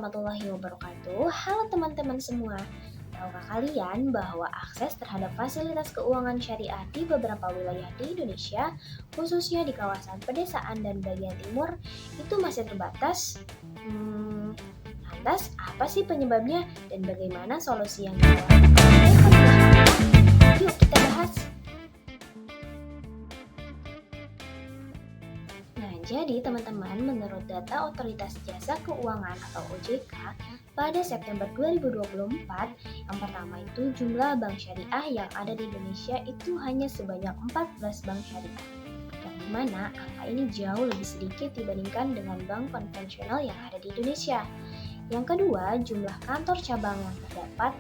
warahmatullahi wabarakatuh. Halo teman-teman semua. Tahukah kalian bahwa akses terhadap fasilitas keuangan syariah di beberapa wilayah di Indonesia, khususnya di kawasan pedesaan dan bagian timur, itu masih terbatas? Lantas apa sih penyebabnya dan bagaimana solusi yang ditawarkan oleh Otoritas Syariah? Yuk kita bahas. Nah, jadi teman-teman, menurut data Otoritas Jasa Keuangan atau OJK, pada September 2024, yang pertama itu jumlah bank syariah yang ada di Indonesia itu hanya sebanyak 14 bank syariah. Yang dimana angka ini jauh lebih sedikit dibandingkan dengan bank konvensional yang ada di Indonesia. Yang kedua, jumlah kantor cabang yang terdapat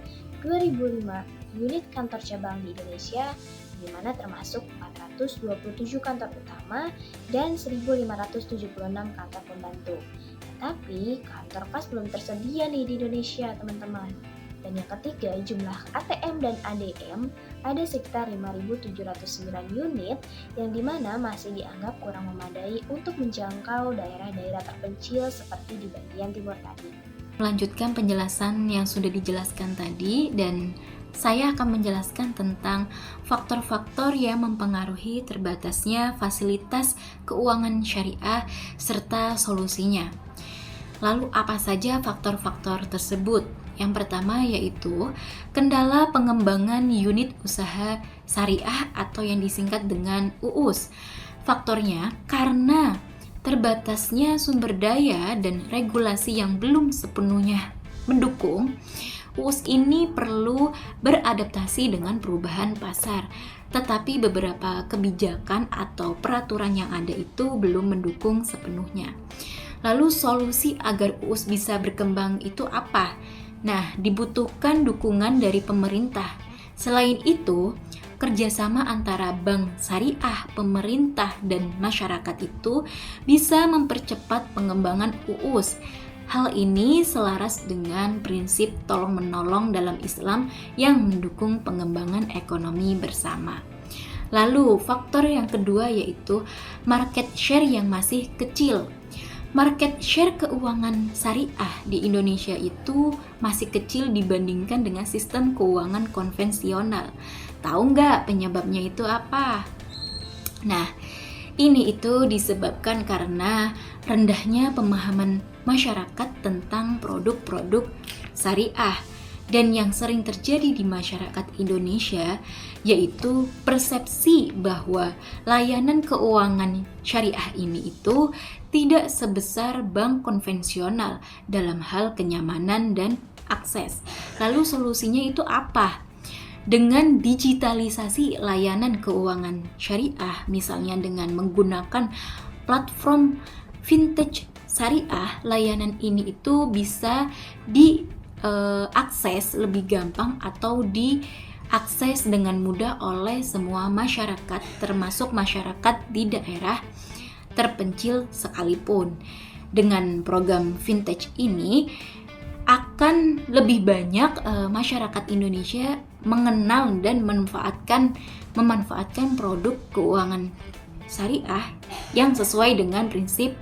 2005 unit kantor cabang di Indonesia, di mana termasuk 427 kantor utama dan 1.576 kantor pembantu. Tetapi kantor kas belum tersedia nih di Indonesia, teman-teman. Dan yang ketiga, jumlah ATM dan ADM ada sekitar 5.709 unit yang dimana masih dianggap kurang memadai untuk menjangkau daerah-daerah terpencil seperti di bagian timur tadi. Melanjutkan penjelasan yang sudah dijelaskan tadi, dan saya akan menjelaskan tentang faktor-faktor yang mempengaruhi terbatasnya fasilitas keuangan syariah serta solusinya. Lalu apa saja faktor-faktor tersebut? Yang pertama yaitu kendala pengembangan unit usaha syariah atau yang disingkat dengan UUS. Faktornya karena terbatasnya sumber daya dan regulasi yang belum sepenuhnya mendukung, UUS ini perlu beradaptasi dengan perubahan pasar, tetapi beberapa kebijakan atau peraturan yang ada itu belum mendukung sepenuhnya. Lalu solusi agar UUS bisa berkembang itu apa? Nah, dibutuhkan dukungan dari pemerintah. Selain itu, kerjasama antara bank syariah, pemerintah, dan masyarakat itu bisa mempercepat pengembangan UUS. Hal ini selaras dengan prinsip tolong-menolong dalam Islam yang mendukung pengembangan ekonomi bersama. Lalu, faktor yang kedua yaitu market share yang masih kecil. Market share keuangan syariah di Indonesia itu masih kecil dibandingkan dengan sistem keuangan konvensional. Tahu nggak penyebabnya itu apa? Nah, ini itu disebabkan karena rendahnya pemahaman masyarakat tentang produk-produk syariah. Dan yang sering terjadi di masyarakat Indonesia yaitu persepsi bahwa layanan keuangan syariah ini itu tidak sebesar bank konvensional dalam hal kenyamanan dan akses. Lalu solusinya itu apa? Dengan digitalisasi layanan keuangan syariah, misalnya dengan menggunakan platform vintage syariah, layanan ini itu bisa diakses lebih gampang atau diakses dengan mudah oleh semua masyarakat, termasuk masyarakat di daerah terpencil sekalipun. Dengan program vintage ini akan lebih banyak masyarakat Indonesia mengenal dan memanfaatkan produk keuangan syariah yang sesuai dengan prinsip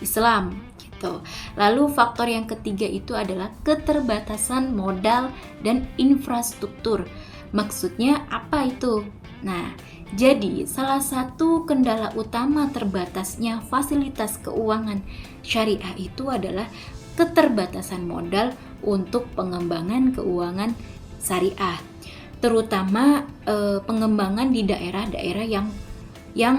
Islam gitu. Lalu faktor yang ketiga itu adalah keterbatasan modal dan infrastruktur. Maksudnya apa itu? Nah, jadi salah satu kendala utama terbatasnya fasilitas keuangan syariah itu adalah keterbatasan modal untuk pengembangan keuangan syariah, terutama pengembangan di daerah-daerah yang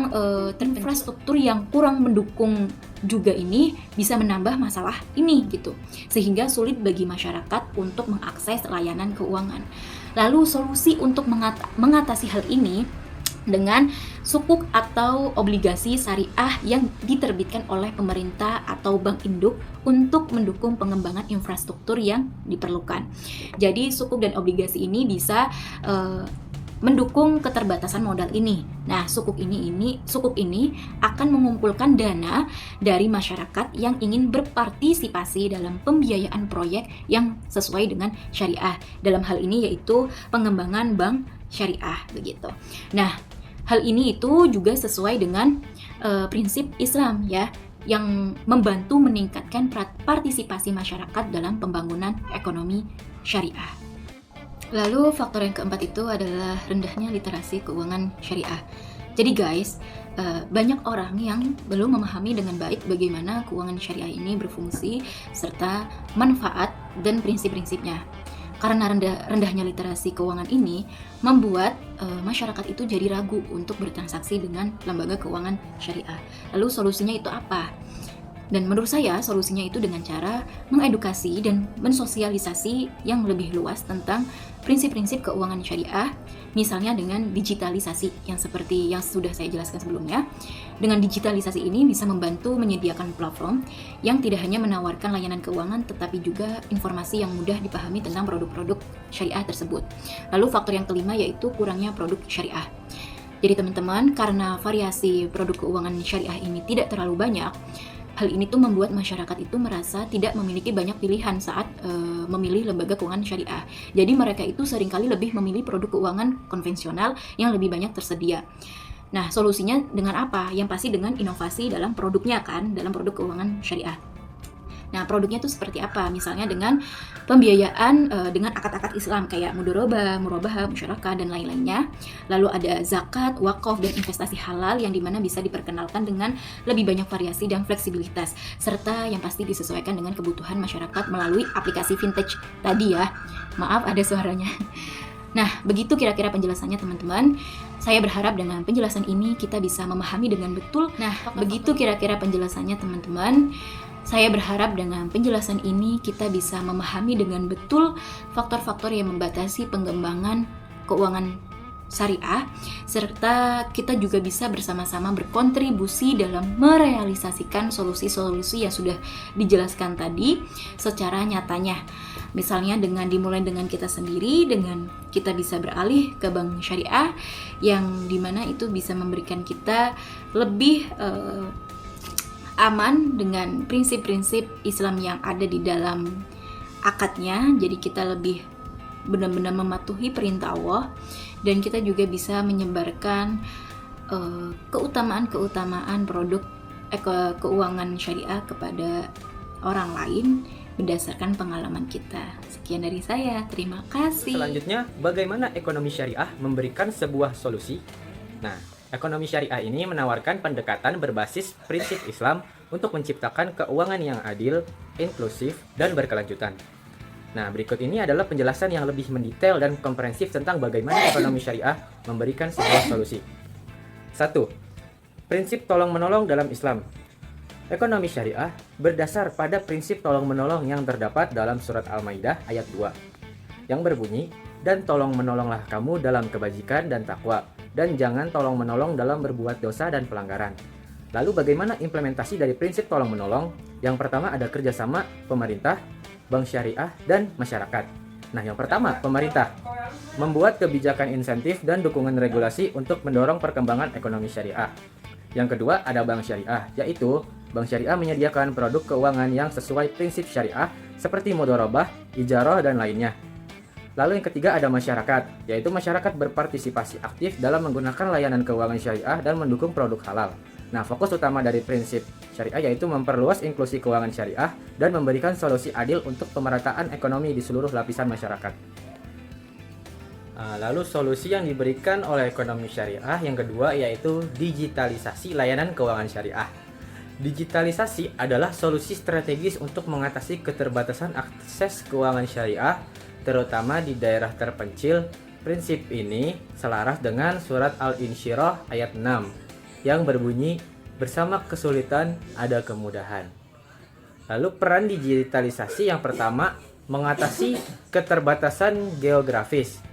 infrastruktur yang kurang mendukung juga ini bisa menambah masalah ini gitu, sehingga sulit bagi masyarakat untuk mengakses layanan keuangan. Lalu solusi untuk mengatasi hal ini dengan sukuk atau obligasi syariah yang diterbitkan oleh pemerintah atau bank induk untuk mendukung pengembangan infrastruktur yang diperlukan. Jadi sukuk dan obligasi ini bisa mendukung keterbatasan modal ini. Nah, sukuk ini akan mengumpulkan dana dari masyarakat yang ingin berpartisipasi dalam pembiayaan proyek yang sesuai dengan syariah. Dalam hal ini yaitu pengembangan bank syariah begitu. Nah, hal ini itu juga sesuai dengan prinsip Islam ya. yang membantu meningkatkan partisipasi masyarakat dalam pembangunan ekonomi syariah. Lalu faktor yang keempat itu adalah rendahnya literasi keuangan syariah. Jadi guys, banyak orang yang belum memahami dengan baik bagaimana keuangan syariah ini berfungsi serta manfaat dan prinsip-prinsipnya. Karena rendahnya literasi keuangan ini membuat masyarakat itu jadi ragu untuk bertransaksi dengan lembaga keuangan syariah. Lalu solusinya itu apa? Dan menurut saya solusinya itu dengan cara mengedukasi dan mensosialisasi yang lebih luas tentang prinsip-prinsip keuangan syariah, misalnya dengan digitalisasi yang seperti yang sudah saya jelaskan sebelumnya. Dengan digitalisasi ini bisa membantu menyediakan platform yang tidak hanya menawarkan layanan keuangan tetapi juga informasi yang mudah dipahami tentang produk-produk syariah tersebut. Lalu faktor yang kelima yaitu kurangnya produk syariah. Jadi teman-teman, karena variasi produk keuangan syariah ini tidak terlalu banyak, hal ini tuh membuat masyarakat itu merasa tidak memiliki banyak pilihan saat memilih lembaga keuangan syariah. Jadi mereka itu seringkali lebih memilih produk keuangan konvensional yang lebih banyak tersedia. Nah, solusinya dengan apa? Yang pasti dengan inovasi dalam produknya kan, dalam produk keuangan syariah. Nah, produknya itu seperti apa? Misalnya dengan pembiayaan dengan akad-akad Islam kayak mudharabah, murabahah, musyarakah, dan lain-lainnya. Lalu ada zakat, wakaf, dan investasi halal yang dimana bisa diperkenalkan dengan lebih banyak variasi dan fleksibilitas. Serta yang pasti disesuaikan dengan kebutuhan masyarakat melalui aplikasi vintage tadi ya. Maaf, ada suaranya. Nah, begitu kira-kira penjelasannya teman-teman. Saya berharap dengan penjelasan ini kita bisa memahami dengan betul. Nah, begitu kira-kira penjelasannya teman-teman. Saya berharap dengan penjelasan ini kita bisa memahami dengan betul faktor-faktor yang membatasi pengembangan keuangan syariah, serta kita juga bisa bersama-sama berkontribusi dalam merealisasikan solusi-solusi yang sudah dijelaskan tadi secara nyatanya. Misalnya dimulai dengan kita sendiri, dengan kita bisa beralih ke bank syariah yang dimana itu bisa memberikan kita lebih aman dengan prinsip-prinsip Islam yang ada di dalam akadnya. Jadi kita lebih benar-benar mematuhi perintah Allah, dan kita juga bisa menyebarkan keutamaan-keutamaan produk keuangan syariah kepada orang lain berdasarkan pengalaman kita. Sekian dari saya, terima kasih. Selanjutnya, bagaimana ekonomi syariah memberikan sebuah solusi? Nah, ekonomi syariah ini menawarkan pendekatan berbasis prinsip Islam untuk menciptakan keuangan yang adil, inklusif, dan berkelanjutan. Nah, berikut ini adalah penjelasan yang lebih mendetail dan komprehensif tentang bagaimana ekonomi syariah memberikan sebuah solusi. 1. Prinsip tolong-menolong dalam Islam. Ekonomi syariah berdasar pada prinsip tolong-menolong yang terdapat dalam surat Al-Maidah ayat 2, yang berbunyi, "Dan tolong-menolonglah kamu dalam kebajikan dan takwa, dan jangan tolong-menolong dalam berbuat dosa dan pelanggaran." Lalu bagaimana implementasi dari prinsip tolong-menolong? Yang pertama ada kerjasama pemerintah, bank syariah, dan masyarakat. Nah, yang pertama, pemerintah membuat kebijakan insentif dan dukungan regulasi untuk mendorong perkembangan ekonomi syariah. Yang kedua ada bank syariah, yaitu bank syariah menyediakan produk keuangan yang sesuai prinsip syariah seperti mudharabah, ijarah, dan lainnya. Lalu yang ketiga ada masyarakat, yaitu masyarakat berpartisipasi aktif dalam menggunakan layanan keuangan syariah dan mendukung produk halal. Nah, fokus utama dari prinsip syariah yaitu memperluas inklusi keuangan syariah dan memberikan solusi adil untuk pemerataan ekonomi di seluruh lapisan masyarakat. Lalu solusi yang diberikan oleh ekonomi syariah yang kedua yaitu digitalisasi layanan keuangan syariah. Digitalisasi adalah solusi strategis untuk mengatasi keterbatasan akses keuangan syariah, terutama di daerah terpencil. Prinsip ini selaras dengan surat Al-Insyirah ayat 6 yang berbunyi, "Bersama kesulitan ada kemudahan." Lalu peran digitalisasi yang pertama mengatasi keterbatasan geografis,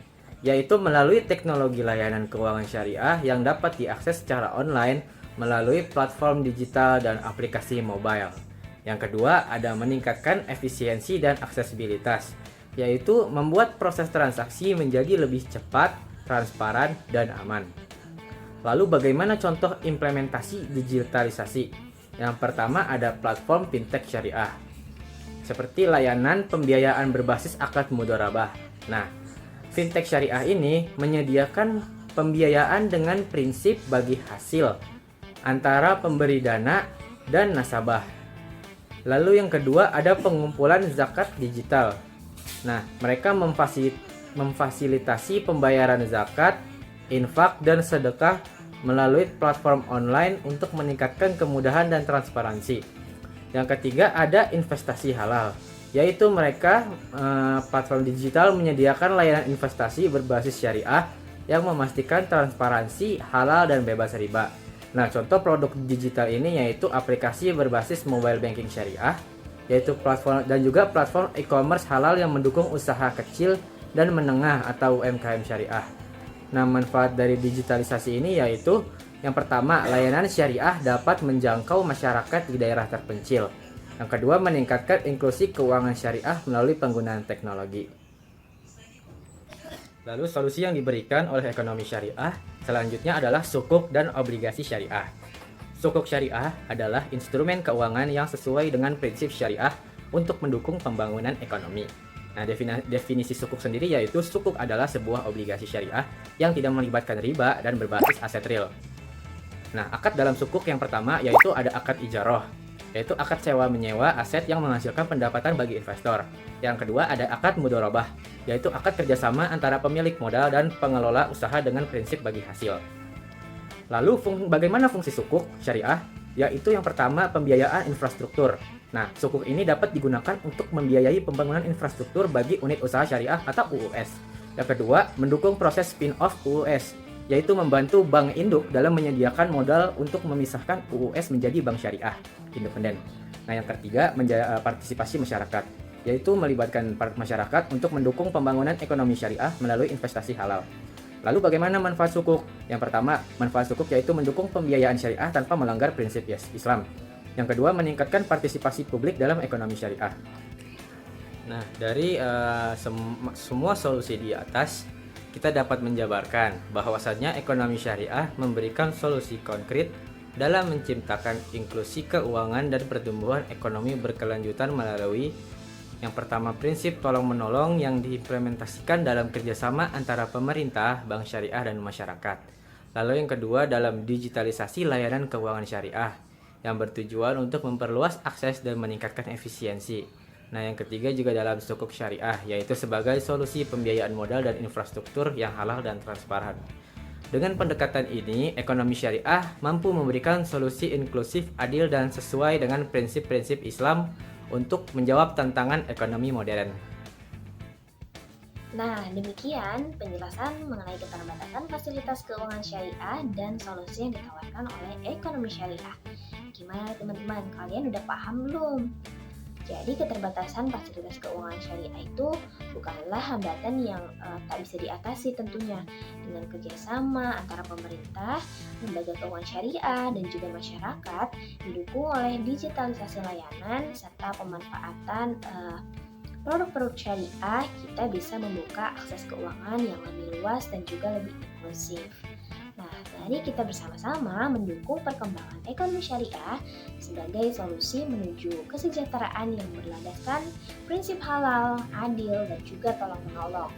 yaitu melalui teknologi layanan keuangan syariah yang dapat diakses secara online melalui platform digital dan aplikasi mobile. Yang kedua ada meningkatkan efisiensi dan aksesibilitas, yaitu membuat proses transaksi menjadi lebih cepat, transparan, dan aman. Lalu bagaimana contoh implementasi digitalisasi? Yang pertama ada platform fintech syariah, seperti layanan pembiayaan berbasis akad mudharabah. Nah, fintech syariah ini menyediakan pembiayaan dengan prinsip bagi hasil antara pemberi dana dan nasabah. Lalu yang kedua ada pengumpulan zakat digital. Nah, mereka memfasilitasi pembayaran zakat, infak, dan sedekah melalui platform online untuk meningkatkan kemudahan dan transparansi. Yang ketiga ada investasi halal, yaitu mereka platform digital menyediakan layanan investasi berbasis syariah yang memastikan transparansi, halal, dan bebas riba. Nah, contoh produk digital ini yaitu aplikasi berbasis mobile banking syariah, yaitu platform dan juga platform e-commerce halal yang mendukung usaha kecil dan menengah atau UMKM syariah. Nah, manfaat dari digitalisasi ini yaitu yang pertama, layanan syariah dapat menjangkau masyarakat di daerah terpencil. Yang kedua, meningkatkan inklusi keuangan syariah melalui penggunaan teknologi. Lalu solusi yang diberikan oleh ekonomi syariah selanjutnya adalah sukuk dan obligasi syariah. Sukuk syariah adalah instrumen keuangan yang sesuai dengan prinsip syariah untuk mendukung pembangunan ekonomi. Nah, definisi sukuk sendiri yaitu sukuk adalah sebuah obligasi syariah yang tidak melibatkan riba dan berbasis aset real. Nah, akad dalam sukuk yang pertama yaitu ada akad ijaroh, yaitu akad sewa-menyewa aset yang menghasilkan pendapatan bagi investor. Yang kedua ada akad mudorobah, yaitu akad kerjasama antara pemilik modal dan pengelola usaha dengan prinsip bagi hasil. Lalu bagaimana fungsi sukuk syariah? Yaitu yang pertama pembiayaan infrastruktur. Nah, sukuk ini dapat digunakan untuk membiayai pembangunan infrastruktur bagi unit usaha syariah atau UUS. Yang kedua, mendukung proses spin-off UUS, yaitu membantu bank induk dalam menyediakan modal untuk memisahkan UUS menjadi bank syariah independen. Nah, yang ketiga, partisipasi masyarakat, yaitu melibatkan masyarakat untuk mendukung pembangunan ekonomi syariah melalui investasi halal. Lalu bagaimana manfaat sukuk? Yang pertama, manfaat sukuk yaitu mendukung pembiayaan syariah tanpa melanggar prinsip Islam. Yang kedua, meningkatkan partisipasi publik dalam ekonomi syariah. Nah, dari semua solusi di atas, kita dapat menjabarkan bahwasannya ekonomi syariah memberikan solusi konkret dalam menciptakan inklusi keuangan dan pertumbuhan ekonomi berkelanjutan melalui yang pertama prinsip tolong-menolong yang diimplementasikan dalam kerjasama antara pemerintah, bank syariah, dan masyarakat. Lalu yang kedua dalam digitalisasi layanan keuangan syariah yang bertujuan untuk memperluas akses dan meningkatkan efisiensi. Nah, yang ketiga juga dalam sukuk syariah, yaitu sebagai solusi pembiayaan modal dan infrastruktur yang halal dan transparan. Dengan pendekatan ini, ekonomi syariah mampu memberikan solusi inklusif, adil, dan sesuai dengan prinsip-prinsip Islam untuk menjawab tantangan ekonomi modern. Nah, demikian penjelasan mengenai keterbatasan fasilitas keuangan syariah dan solusi yang ditawarkan oleh ekonomi syariah. Gimana teman-teman, kalian udah paham belum? Jadi keterbatasan fasilitas keuangan syariah itu bukanlah hambatan yang tak bisa diatasi tentunya. Dengan kerjasama antara pemerintah, lembaga keuangan syariah, dan juga masyarakat didukung oleh digitalisasi layanan serta pemanfaatan produk-produk syariah, kita bisa membuka akses keuangan yang lebih luas dan juga lebih inklusif. Nah, mari kita bersama-sama mendukung perkembangan ekonomi syariah sebagai solusi menuju kesejahteraan yang berlandaskan prinsip halal, adil, dan juga tolong-menolong.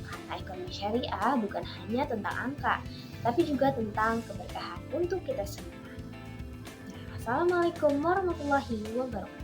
Karena ekonomi syariah bukan hanya tentang angka, tapi juga tentang keberkahan untuk kita semua. Nah, Assalamualaikum warahmatullahi wabarakatuh.